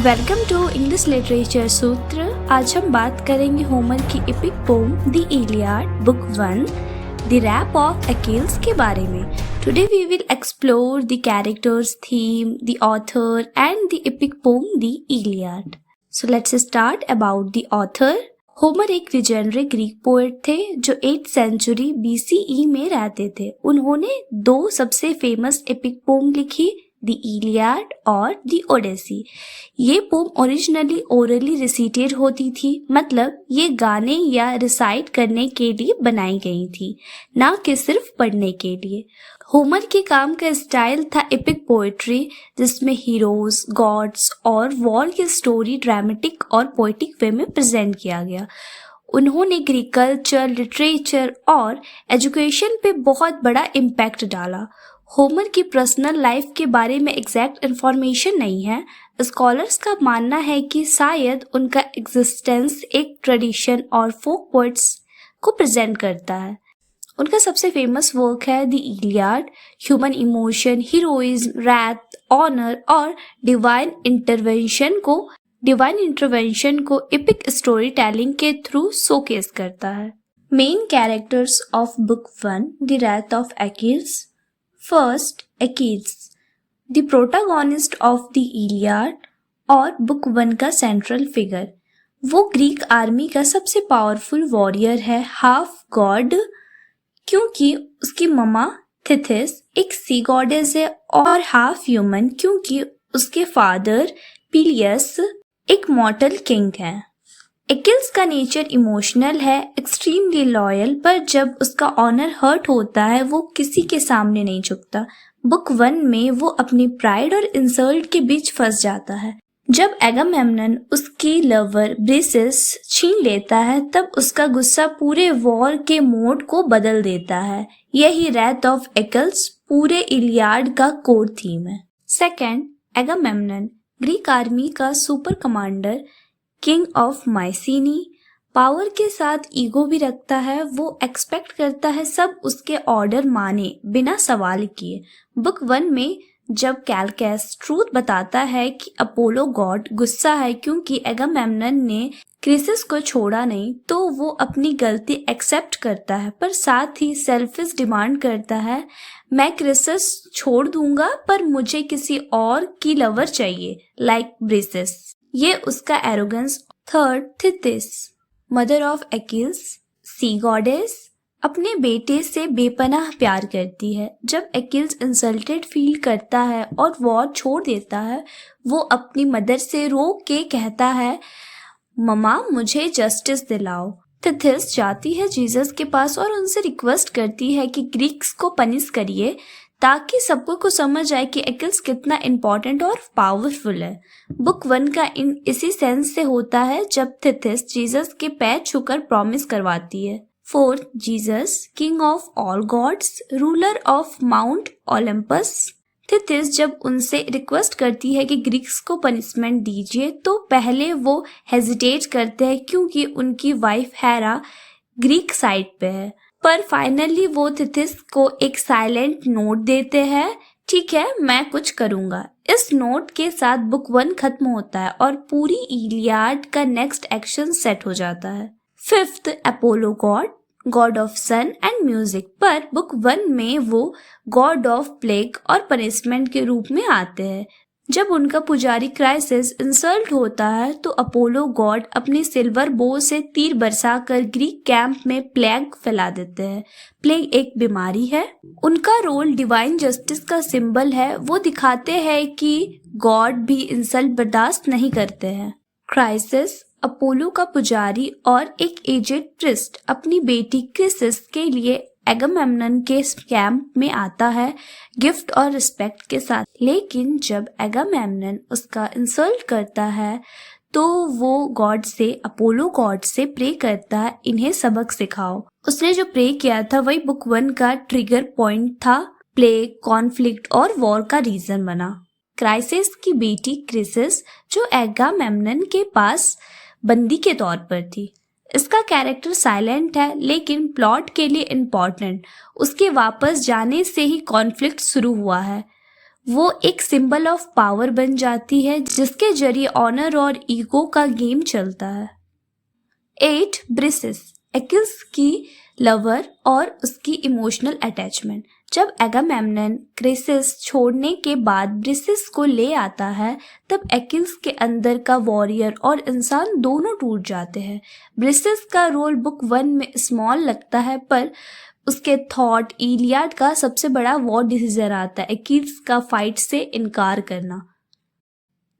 Welcome to English literature सूत्र। आज हम बात करेंगे होमर की epic poem the Iliad book 1 the wrath of Achilles के बारे में। Today we will explore the characters, theme, the author and the epic poem the Iliad. So let's start about the author. Homer एक legendary Greek poet थे जो 8th century BCE में रहते थे। उन्होंने 2 सबसे फेमस एपिक पोम लिखी, the Iliad और द ओडेसी। ये पोम ओरिजिनली ओरली रिसाइटेड होती थी, मतलब ये गाने या रिसाइट करने के लिए बनाई गई थी, ना कि सिर्फ पढ़ने के लिए। होमर के काम का स्टाइल था एपिक पोएट्री, जिसमें हीरोज, गॉड्स और वॉर की स्टोरी ड्रामेटिक और पोएटिक वे में प्रेजेंट किया गया। उन्होंने ग्रीक कल्चर, लिटरेचर और एजुकेशन पे बहुत बड़ा इम्पैक्ट डाला। होमर की पर्सनल लाइफ के बारे में एग्जैक्ट इन्फॉर्मेशन नहीं है। स्कॉलर्स का मानना है कि शायद उनका एग्जिस्टेंस एक ट्रेडिशन और फोक पोएट्स को प्रेजेंट करता है। उनका सबसे फेमस वर्क है the Iliad. Human emotion, heroism, wrath, honour और डिवाइन इंटरवेंशन को एपिक स्टोरी टेलिंग के थ्रू शोकेस करता है। Main characters of book 1 the wrath of Achilles. First, Achilles, the protagonist of the Iliad और book 1 का central figure. वो Greek army का सबसे पावरफुल वॉरियर है, हाफ गॉड क्योंकि उसकी ममा थिथिस एक सी गॉडेस है, और हाफ ह्यूमन क्योंकि उसके फादर पीलियस एक मॉर्टल किंग है। अकील्स का नेचर इमोशनल है, एक्सट्रीमली लॉयल, पर जब उसका ऑनर हर्ट होता है वो किसी के सामने नहीं झुकता। बुक 1 में वो अपनी प्राइड और इंसल्ट के बीच फंस जाता है। जब एगामेम्नन उसकी लवर ब्रिसेस छीन लेता है तब उसका गुस्सा पूरे वॉर के मोड को बदल देता है। यही रैथ ऑफ अकील्स पूरे इलियाड का कोर थीम है। सेकंड, एगामेम्नन ग्रीक आर्मी का super commander, king of Mycenae, power के साथ ईगो भी रखता है। वो एक्सपेक्ट करता है सब उसके ऑर्डर माने बिना सवाल किए। बुक 1 में जब कैलकस ट्रूथ बताता है कि अपोलो गॉड गुस्सा है क्योंकि एगामेम्नन ने क्रिसिस को छोड़ा नहीं, तो वो अपनी गलती एक्सेप्ट करता है, पर साथ ही सेल्फिश डिमांड करता है, मैं क्रिसिस छोड़ दूंगा पर मुझे किसी और की लवर चाहिए, लाइक ब्रिसेस। ये उसका arrogance. Third, Thetis, mother of Achilles, sea goddess, अपने बेटे से बेपनाह प्यार करती है। जब अकील्स इंसल्टेड फील करता है और वॉर छोड़ देता है, वो अपनी मदर से रो के कहता है, ममा मुझे जस्टिस दिलाओ। थिथिस जाती है जीसस के पास और उनसे रिक्वेस्ट करती है कि ग्रीक्स को पनिश करिए ताकि सबको को समझ आए कि अकील्स कितना इम्पोर्टेंट और पावरफुल है। बुक 1 का इसी सेंस से होता है जब थिथिस जीसस के पैर छूकर प्रॉमिस करवाती है। Fourth, Zeus, king of all gods, ruler of mount Olympus. Thetis जब उनसे रिक्वेस्ट करती है कि ग्रीक्स को पनिशमेंट दीजिए तो पहले वो हेजिटेट करते हैं क्योंकि उनकी वाइफ हेरा ग्रीक साइड पे है, पर फाइनली वो थिथिस को एक साइलेंट नोट देते हैं, ठीक है मैं कुछ करूंगा। इस नोट के साथ बुक 1 खत्म होता है और पूरी इलियाड का नेक्स्ट एक्शन सेट हो जाता है। Fifth, Apollo god of sun and music, पर बुक 1 में वो गॉड ऑफ प्लेग और पनिशमेंट के रूप में आते हैं। जब उनका पुजारी क्राइसिस इंसल्ट होता है तो अपोलो गॉड अपने सिल्वर बो से तीर बरसाकर ग्रीक कैंप में प्लेग फैला देते हैं। प्लेग एक बीमारी है। उनका रोल डिवाइन जस्टिस का सिंबल है। वो दिखाते हैं कि गॉड भी इंसल्ट बर्दाश्त नहीं करते हैं। क्राइसिस, अपोलो का पुजारी और एक एजेड प्रिस्ट, अपनी बेटी क्रिसिस के लिए एगामेम्नन के कैंप में आता है गिफ्ट और रिस्पेक्ट के साथ। लेकिन जब एगामेम्नन उसका इंसल्ट करता है तो वो अपोलो गॉड से प्रे करता है, इन्हें सबक सिखाओ। उसने जो प्रे किया था वही बुक 1 का ट्रिगर पॉइंट था। प्लेग, कॉन्फ्लिक्ट और वॉर का रीजन बना। क्राइसिस की बेटी क्रिसिस जो एगामेम्नन के पास बंदी के तौर पर थी। इसका कैरेक्टर साइलेंट है लेकिन प्लॉट के लिए इम्पोर्टेंट। उसके वापस जाने से ही कॉन्फ्लिक्ट शुरू हुआ है। वो एक सिंबल ऑफ पावर बन जाती है जिसके जरिए ऑनर और ईगो का गेम चलता है। 8. ब्रिसेस, एकिल्स की लवर और उसकी इमोशनल अटैचमेंट। जब एगामेम्नन क्रेसिस छोड़ने के बाद ब्रिसेस को ले आता है तब एकिल्स के अंदर का वॉरियर और इंसान दोनों टूट जाते हैं। ब्रिसेस का रोल बुक 1 में स्मॉल लगता है पर उसके थॉट इलियाड का सबसे बड़ा वॉर डिसीजन आता है, एकिल्स का फाइट से इनकार करना।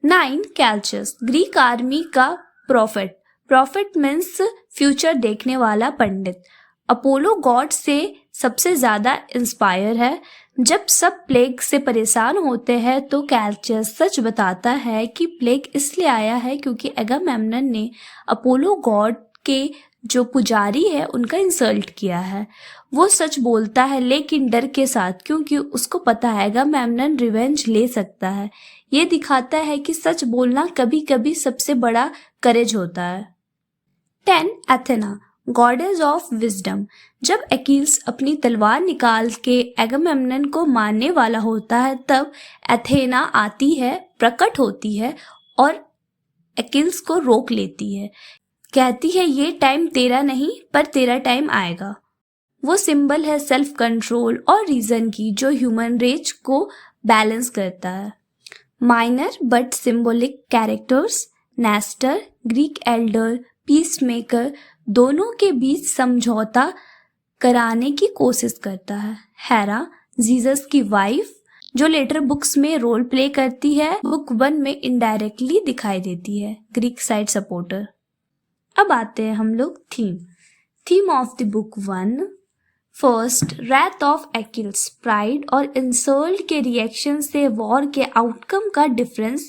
9. कैल्चस, ग्रीक आर्मी का प्रॉफिट। प्रॉफिट मीन्स फ्यूचर देखने वाला पंडित। अपोलो गॉड से सबसे ज्यादा इंस्पायर है। जब सब प्लेग से परेशान होते हैं तो कैल्चस सच बताता है कि प्लेग इसलिए आया है क्योंकि एगामेम्नन ने अपोलो गॉड के जो पुजारी है उनका इंसल्ट किया है। वो सच बोलता है लेकिन डर के साथ, क्योंकि उसको पता है एगामेम्नन रिवेंज ले सकता है। ये दिखाता है कि सच बोलना कभी कभी सबसे बड़ा करेज होता है। 10. Athena, goddess of wisdom. जब एकिल्स अपनी तलवार निकाल के एगामेम्नन को मारने वाला होता है तब एथेना आती है, प्रकट होती है और एकिल्स को रोक लेती है। कहती है ये टाइम तेरा नहीं पर तेरा टाइम आएगा। वो सिंबल है सेल्फ कंट्रोल और रीजन की जो ह्यूमन रेज को बैलेंस करता है। Minor but symbolic characters, Nestor, Greek Elder, peacemaker दोनों के बीच समझौता कराने की कोशिश करता है। हेरा, जीसस की वाइफ जो लेटर बुक्स में रोल प्ले करती है, बुक 1 में इनडायरेक्टली दिखाई देती है, ग्रीक साइड सपोर्टर। अब आते हैं हम लोग theme of the book 1। First, wrath of Achilles, pride और इंसल्ट के रिएक्शन से वॉर के आउटकम का डिफरेंस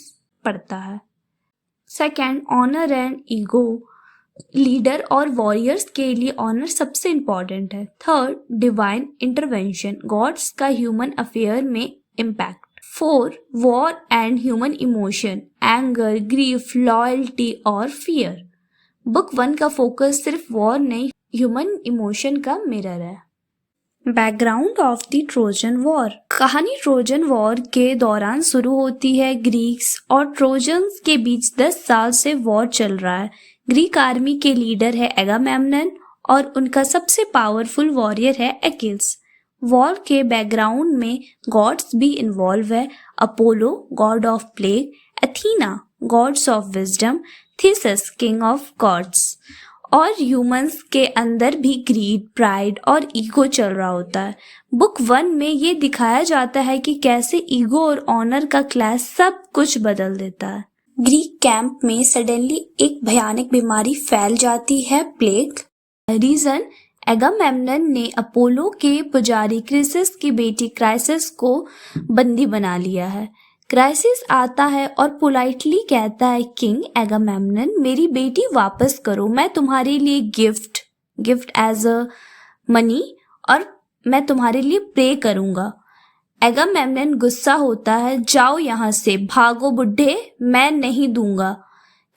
पड़ता है। Second, honour and ego, leader और वॉरियर्स के लिए ऑनर सबसे इंपॉर्टेंट है। थर्ड, डिवाइन इंटरवेंशन, गॉड्स का ह्यूमन अफेयर में impact. 4. War and human emotion, anger, grief, loyalty और फियर। बुक 1 का फोकस सिर्फ वॉर नहीं, ह्यूमन इमोशन का मिरर है। Background of the Trojan war, कहानी ट्रोजन वॉर के दौरान शुरू होती है। ग्रीक्स और ट्रोजन्स के बीच 10 साल से वॉर चल रहा है। ग्रीक आर्मी के लीडर है एगामेम्नन और उनका सबसे पावरफुल वॉरियर है एकिल्स। वॉर के बैकग्राउंड में गॉड्स भी इन्वॉल्व है। Apollo god of plague, Athena gods of wisdom, Theseus king of gods, और ह्यूमंस के अंदर भी ग्रीड, प्राइड और ईगो चल रहा होता है। बुक 1 में ये दिखाया जाता है कि कैसे ईगो और ऑनर का क्लैश सब कुछ बदल देता है। ग्रीक कैंप में सडनली एक भयानक बीमारी फैल जाती है, प्लेग। रीजन, एगामेम्नन ने अपोलो के पुजारी क्रिसिस की बेटी क्राइसिस को बंदी बना लिया है। क्राइसिस आता है और पोलाइटली कहता है, किंग एगामेम्नन मेरी बेटी वापस करो, मैं तुम्हारे लिए गिफ्ट एज अ मनी और मैं तुम्हारे लिए प्रे करूंगा। एगामेम्नन गुस्सा होता है, जाओ यहाँ से, भागो बुड्ढे, मैं नहीं दूंगा।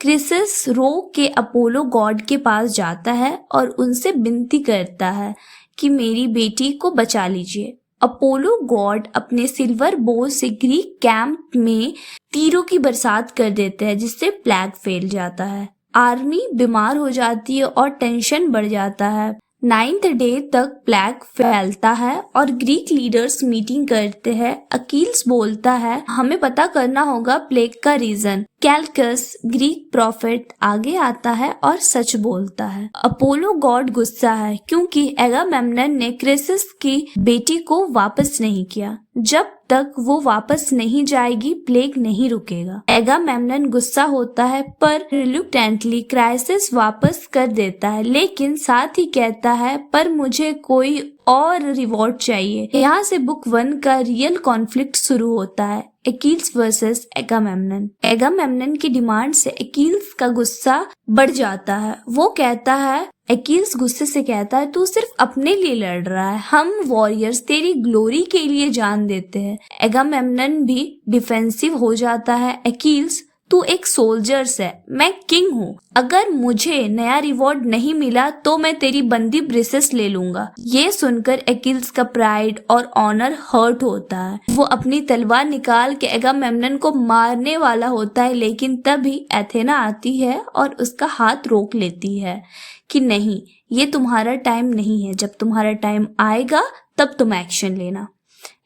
क्रिसिस रो के अपोलो गॉड के पास जाता है और उनसे विनती करता है कि मेरी बेटी को बचा लीजिए। अपोलो गॉड अपने सिल्वर बो से ग्रीक कैंप में तीरों की बरसात कर देते हैं जिससे प्लेग फैल जाता है। आर्मी बीमार हो जाती है और टेंशन बढ़ जाता है। 9th डे तक प्लेग फैलता है और ग्रीक लीडर्स मीटिंग करते हैं। अकील्स बोलता है हमें पता करना होगा प्लेग का रीजन। कैल्कस ग्रीक प्रॉफिट आगे आता है और सच बोलता है। अपोलो गॉड गुस्सा है क्योंकि एगामेम्नन ने क्रिसिस की बेटी को वापस नहीं किया। जब तक वो वापस नहीं जाएगी प्लेग नहीं रुकेगा। एगामेम्नन गुस्सा होता है पर रिलुक्टेंटली क्राइसिस वापस कर देता है, लेकिन साथ ही कहता है पर मुझे कोई और रिवॉर्ड चाहिए। यहाँ से बुक 1 का रियल कॉन्फ्लिक्ट शुरू होता है, अकील्स वर्सेस एगामेम्नन। एगामेम्नन की डिमांड से अकील्स का गुस्सा बढ़ जाता है। वो कहता है, अकील्स गुस्से से कहता है, तू सिर्फ अपने लिए लड़ रहा है, हम वॉरियर्स तेरी ग्लोरी के लिए जान देते हैं। एगामेम्नन भी डिफेंसिव हो जाता है। अकील्स तू एक सोल्जर्स है, मैं किंग हूँ। अगर मुझे नया रिवॉर्ड नहीं मिला तो मैं तेरी बंदी ब्रिसेस ले लूंगा। ये सुनकर अकील्स का प्राइड और ऑनर हर्ट होता है। वो अपनी तलवार निकाल के एगामेम्नन को मारने वाला होता है, लेकिन तभी एथेना आती है और उसका हाथ रोक लेती है कि नहीं, ये तुम्हारा टाइम नहीं है, जब तुम्हारा टाइम आएगा तब तुम एक्शन लेना।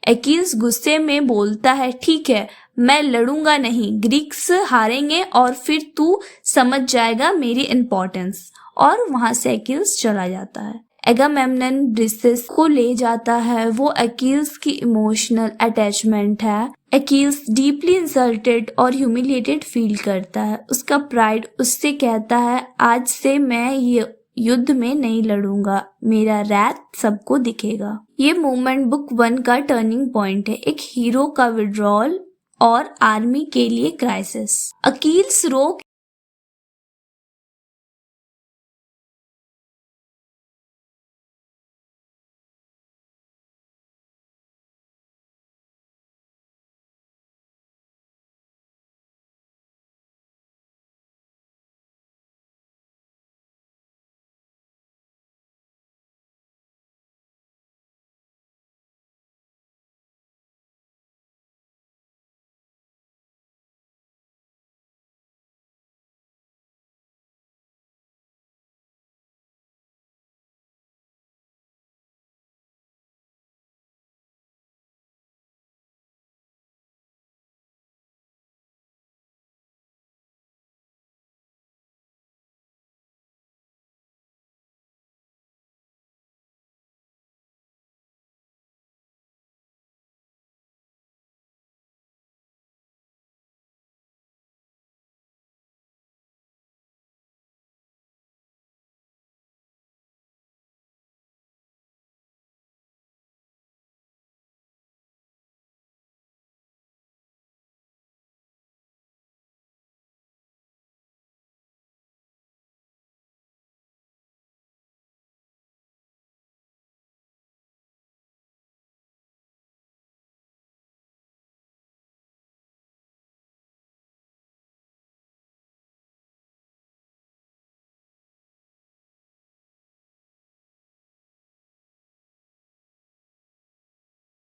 अकील्स गुस्से में बोलता है, ठीक है, मैं लड़ूंगा नहीं, ग्रीक्स हारेंगे और फिर तू समझ जाएगा मेरी इम्पोर्टेंस। और वहां से अकील्स चला जाता है। एगामेम्नन ब्रिसेस को ले जाता है। वो अकील्स की इमोशनल अटैचमेंट है। अकील्स डीपली इंसल्टेड और ह्यूमिलिएटेड फील करता है। उसका प्राइड उससे कहता है, आज से मैं ये युद्ध में नहीं लड़ूंगा, मेरा रैथ सबको दिखेगा। ये मूवमेंट बुक 1 का टर्निंग पॉइंट है, एक हीरो का विड्रॉल और आर्मी के लिए क्राइसिस। अकील्स रो